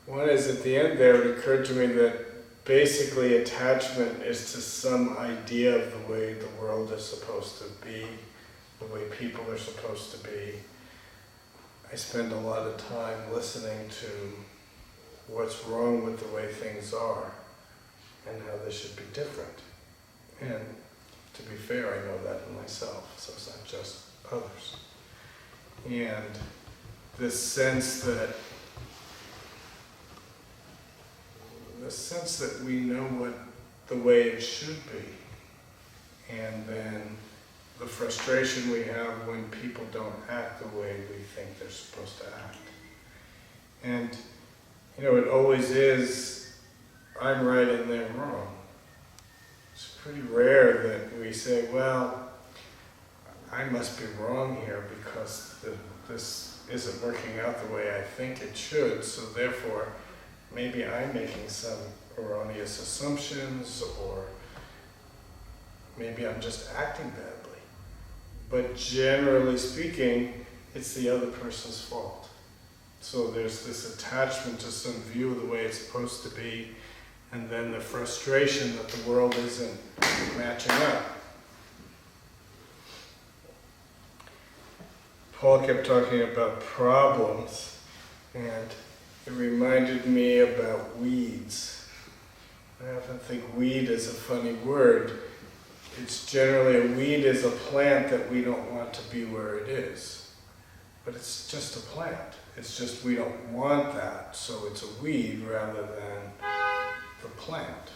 One is, at the end there, it occurred to me that basically attachment is to some idea of the way the world is supposed to be, the way people are supposed to be. I spend a lot of time listening to what's wrong with the way things are and how they should be different. And to be fair, I know that in myself, so it's not just others. And this sense that we know what the way it should be, and then the frustration we have when people don't act the way we think they're supposed to act. And, it always is, I'm right and they're wrong. It's pretty rare that we say, well, I must be wrong here because this isn't working out the way I think it should, so therefore maybe I'm making some erroneous assumptions, or maybe I'm just acting badly. But generally speaking, it's the other person's fault. So there's this attachment to some view of the way it's supposed to be, and then the frustration that the world isn't matching up. Paul kept talking about problems, and it reminded me about weeds. I often think weed is a funny word. It's generally, a weed is a plant that we don't want to be where it is. But it's just a plant. It's just we don't want that, so it's a weed rather than the plant.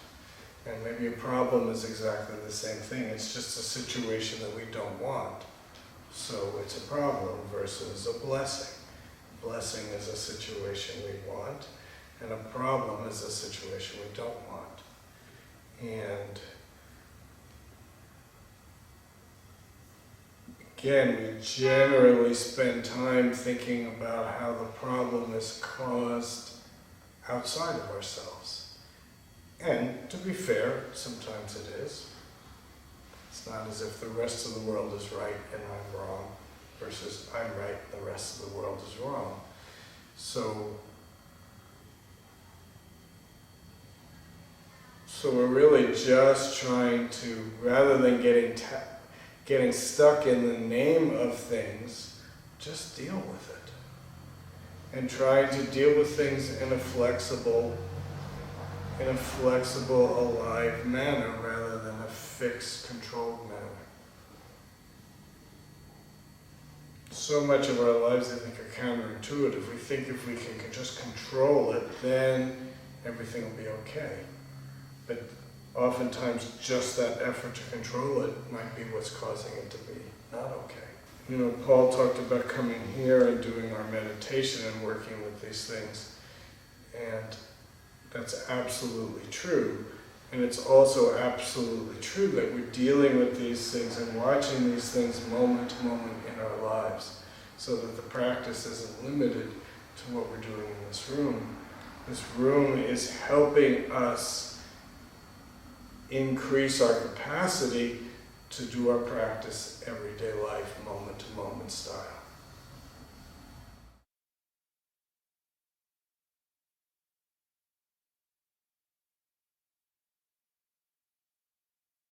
And maybe a problem is exactly the same thing. It's just a situation that we don't want. So it's a problem versus a blessing. Blessing is a situation we want, and a problem is a situation we don't want. And again, we generally spend time thinking about how the problem is caused outside of ourselves. And to be fair, sometimes it is. It's not as if the rest of the world is right and I'm wrong, versus I'm right and the rest of the world is wrong. So we're really just trying to, rather than getting stuck in the name of things, just deal with it. And trying to deal with things in a flexible, alive manner rather than a fixed, controlled manner. So much of our lives, I think, are counterintuitive. We think if we can just control it, then everything will be okay. But oftentimes, just that effort to control it might be what's causing it to be not okay. Paul talked about coming here and doing our meditation and working with these things. And that's absolutely true. And it's also absolutely true that we're dealing with these things and watching these things moment to moment in our lives, so that the practice isn't limited to what we're doing in this room. This room is helping us increase our capacity to do our practice everyday life, moment to moment style.